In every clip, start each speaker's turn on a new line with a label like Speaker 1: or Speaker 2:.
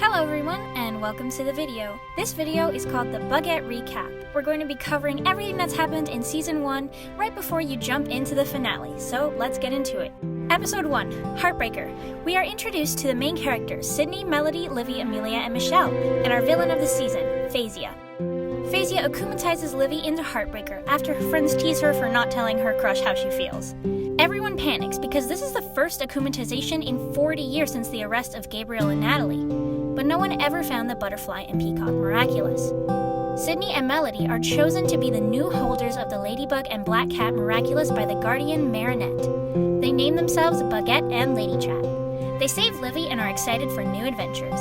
Speaker 1: Hello everyone, and welcome to the video. This video is called the Buggette Recap. We're going to be covering everything that's happened in Season 1 right before you jump into the finale, so let's get into it. Episode 1, Heartbreaker. We are introduced to the main characters, Sydney, Melody, Livy, Amelia, and Michelle, and our villain of the season, Phazia. Phazia akumatizes Livy into Heartbreaker after her friends tease her for not telling her crush how she feels. Everyone panics because this is the first akumatization in 40 years since the arrest of Gabriel and Natalie, but no one ever found the butterfly and peacock Miraculous. Sydney and Melody are chosen to be the new holders of the Ladybug and Black Cat Miraculous by the guardian Marinette. They name themselves Buggette and Ladychat. They save Livy and are excited for new adventures.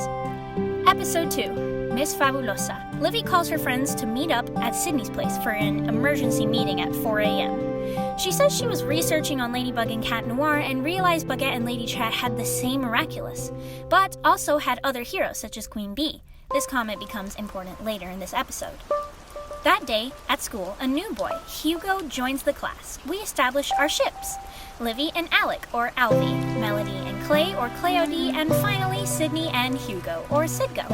Speaker 1: Episode 2, Miss Fabulosa. Livy calls her friends to meet up at Sydney's place for an emergency meeting at 4 a.m. She says she was researching on Ladybug and Cat Noir and realized Buggette and Ladychat had the same Miraculous, but also had other heroes such as Queen Bee. This comment becomes important later in this episode. That day, at school, a new boy, Hugo, joins the class. We establish our ships, Livy and Alec, or Alvy, Melody and Clay, or Cleody, and finally Sydney and Hugo, or Sidgo.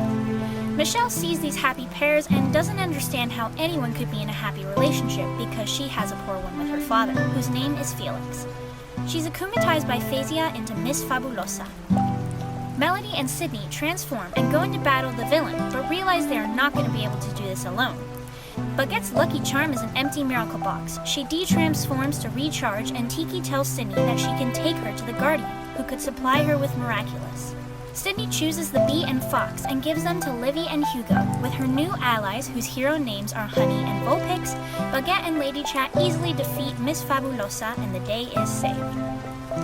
Speaker 1: Michelle sees these happy pairs and doesn't understand how anyone could be in a happy relationship because she has a poor one with her father, whose name is Felix. She's akumatized by Phazia into Miss Fabulosa. Melody and Sydney transform and go into battle the villain, but realize they are not going to be able to do this alone. Buggетte's lucky charm is an empty miracle box. She de-transforms to recharge, and Tiki tells Sydney that she can take her to the Guardian, who could supply her with Miraculous. Sydney chooses the bee and fox and gives them to Livy and Hugo. With her new allies, whose hero names are Honey and Vulpix, Buggette and Ladychat easily defeat Miss Fabulosa and the day is saved.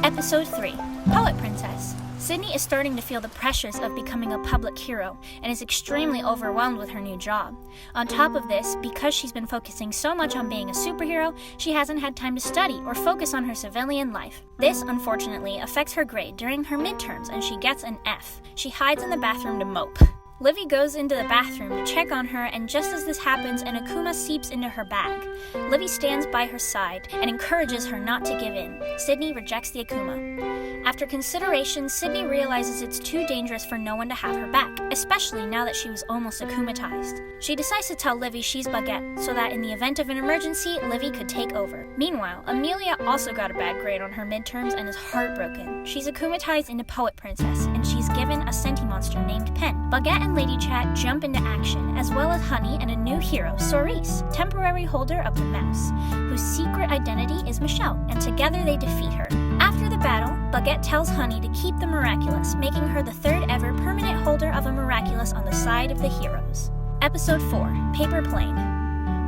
Speaker 1: Episode 3, Poet Princess. Sydney is starting to feel the pressures of becoming a public hero and is extremely overwhelmed with her new job. On top of this, because she's been focusing so much on being a superhero, she hasn't had time to study or focus on her civilian life. This, unfortunately, affects her grade during her midterms and she gets an F. She hides in the bathroom to mope. Livy goes into the bathroom to check on her, and just as this happens, an Akuma seeps into her bag. Livy stands by her side and encourages her not to give in. Sydney rejects the Akuma. After consideration, Sydney realizes it's too dangerous for no one to have her back, especially now that she was almost akumatized. She decides to tell Livy she's Buggette, so that in the event of an emergency, Livy could take over. Meanwhile, Amelia also got a bad grade on her midterms and is heartbroken. She's akumatized into Poet Princess, and she's given a senti-monster named Pen. Buggette and Ladychat jump into action, as well as Honey and a new hero, Cerise, temporary holder of the mouse, whose secret identity is Michelle, and together they defeat her. After the battle, Buggette tells Honey to keep the Miraculous, making her the third ever permanent holder of a Miraculous on the side of the heroes. Episode 4, Paper Plane.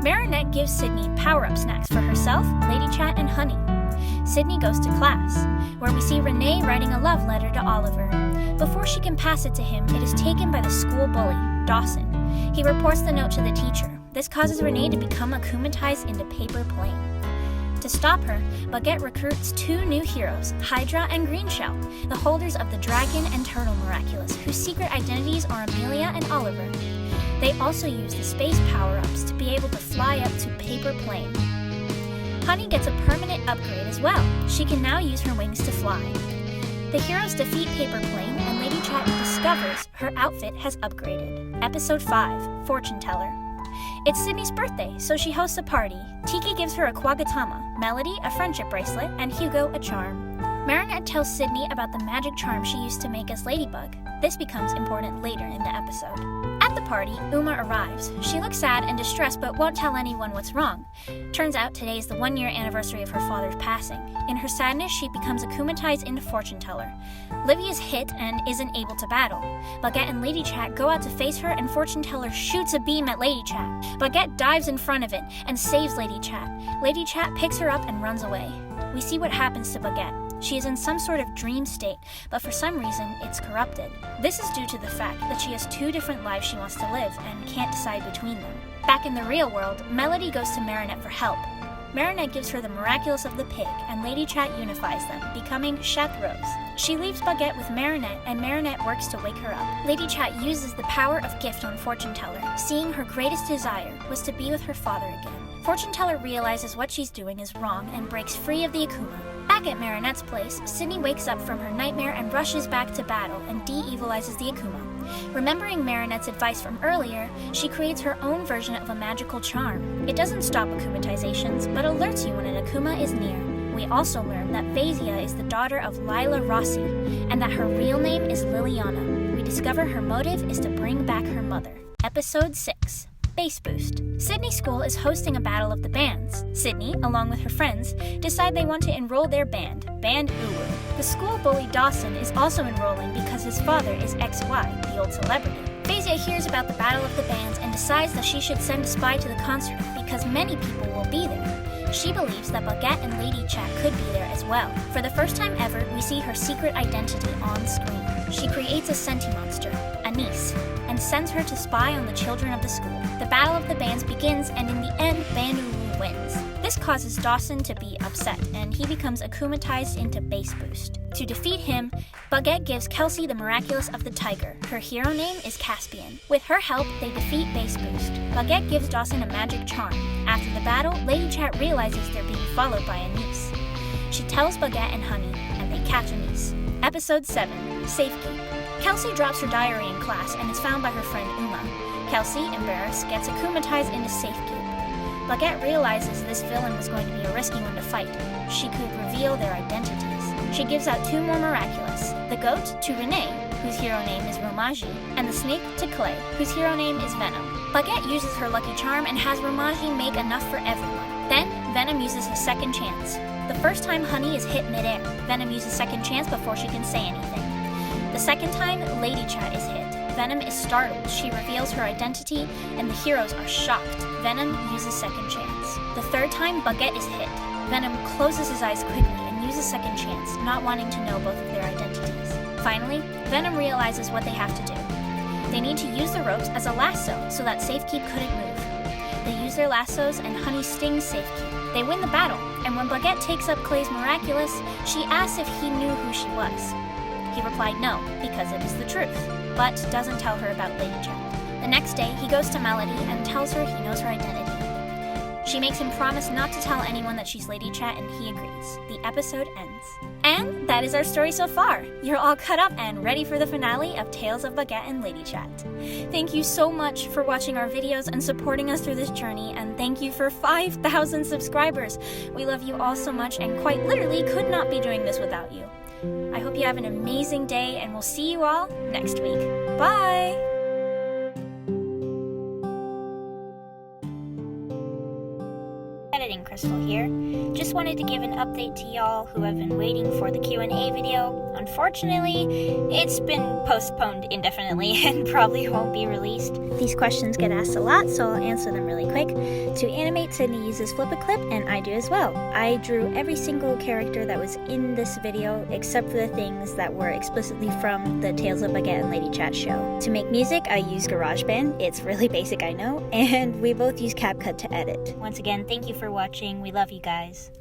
Speaker 1: Marinette gives Sydney power-up snacks for herself, Ladychat, and Honey. Sydney goes to class, where we see Renee writing a love letter to Oliver. Before she can pass it to him, it is taken by the school bully, Dawson. He reports the note to the teacher. This causes Renee to become akumatized into Paper Plane. To stop her, Buggette recruits two new heroes, Hydra and Greenshell, the holders of the Dragon and Turtle Miraculous, whose secret identities are Amelia and Oliver. They also use the space power-ups to be able to fly up to Paper Plane. Honey gets a permanent upgrade as well. She can now use her wings to fly. The heroes defeat Paper Plane, and Ladychat discovers her outfit has upgraded. Episode 5, Fortune Teller. It's Sydney's birthday, so she hosts a party. Tiki gives her a Kwagatama, Melody a friendship bracelet, and Hugo a charm. Marinette tells Sydney about the magic charm she used to make as Ladybug. This becomes important later in the episode. At the party, Uma arrives. She looks sad and distressed but won't tell anyone what's wrong. Turns out today is the 1-year anniversary of her father's passing. In her sadness, she becomes akumatized into Fortune Teller. Livy is hit and isn't able to battle. Buggette and Ladychat go out to face her, and Fortune Teller shoots a beam at Ladychat. Buggette dives in front of it and saves Ladychat. Ladychat picks her up and runs away. We see what happens to Buggette. She is in some sort of dream state, but for some reason, it's corrupted. This is due to the fact that she has 2 different lives she wants to live and can't decide between them. Back in the real world, Melody goes to Marinette for help. Marinette gives her the Miraculous of the Pig, and Ladychat unifies them, becoming Chat Rose. She leaves Buggette with Marinette, and Marinette works to wake her up. Ladychat uses the power of gift on Fortune Teller, seeing her greatest desire was to be with her father again. Fortune Teller realizes what she's doing is wrong and breaks free of the Akuma. Back at Marinette's place, Sydney wakes up from her nightmare and rushes back to battle and de-evilizes the Akuma. Remembering Marinette's advice from earlier, she creates her own version of a magical charm. It doesn't stop akumatizations, but alerts you when an Akuma is near. We also learn that Phazia is the daughter of Lila Rossi, and that her real name is Liliana. We discover her motive is to bring back her mother. Episode 6. Bass Boost. Sydney School is hosting a battle of the bands. Sydney, along with her friends, decide they want to enroll their band, Band Uwu. The school bully Dawson is also enrolling because his father is XY, the old celebrity. Phazia hears about the battle of the bands and decides that she should send a spy to the concert because many people will be there. She believes that Buggette and Ladychat could be there as well. For the first time ever, we see her secret identity on screen. She creates a senti-monster, Anise, and sends her to spy on the children of the school. The battle of the bands begins, and in the end, Band Uwu wins. This causes Dawson to be upset, and he becomes akumatized into Bass Boost. To defeat him, Buggette gives Kelsey the Miraculous of the Tiger. Her hero name is Caspian. With her help, they defeat Bass Boost. Buggette gives Dawson a magic charm. After the battle, Ladychat realizes they're being followed by Anise. She tells Buggette and Honey, and they catch Anise. Episode 7. Safekeep. Kelsey drops her diary in class and is found by her friend Uma. Kelsey, embarrassed, gets akumatized into Safekeep. Buggette realizes this villain was going to be a risky one to fight. She could reveal their identities. She gives out 2 more Miraculous. The goat to Renee, whose hero name is Romaji, and the snake to Clay, whose hero name is Venom. Buggette uses her lucky charm and has Romaji make enough for everyone. Then, Venom uses his second chance. The first time Honey is hit midair, Venom uses second chance before she can say anything. The second time, Ladychat is hit. Venom is startled. She reveals her identity, and the heroes are shocked. Venom uses second chance. The third time, Buggette is hit. Venom closes his eyes quickly and uses second chance, not wanting to know both of their identities. Finally, Venom realizes what they have to do. They need to use the ropes as a lasso so that Safekeep couldn't move. They use their lassos and Honey stings Safekeep. They win the battle, and when Buggette takes up Clay's Miraculous, she asks if he knew who she was. He replied no, because it is the truth, but doesn't tell her about Ladychat. The next day, he goes to Melody and tells her he knows her identity. She makes him promise not to tell anyone that she's Ladychat, and he agrees. The episode ends. And that is our story so far. You're all caught up and ready for the finale of Tales of Buggette and Ladychat. Thank you so much for watching our videos and supporting us through this journey, and thank you for 5,000 subscribers. We love you all so much and quite literally could not be doing this without you. I hope you have an amazing day, and we'll see you all next week. Bye! Editing Crystal here. Just wanted to give an update to y'all who have been waiting for the Q&A video. Unfortunately, it's been postponed indefinitely and probably won't be released. These questions get asked a lot, so I'll answer them really quick. To animate, Sydney uses Flip-a-Clip, and I do as well. I drew every single character that was in this video, except for the things that were explicitly from the Tales of Buggette and Ladychat show. To make music, I use GarageBand. It's really basic, I know, and we both use CapCut to edit. Once again, thank you for watching. We love you guys.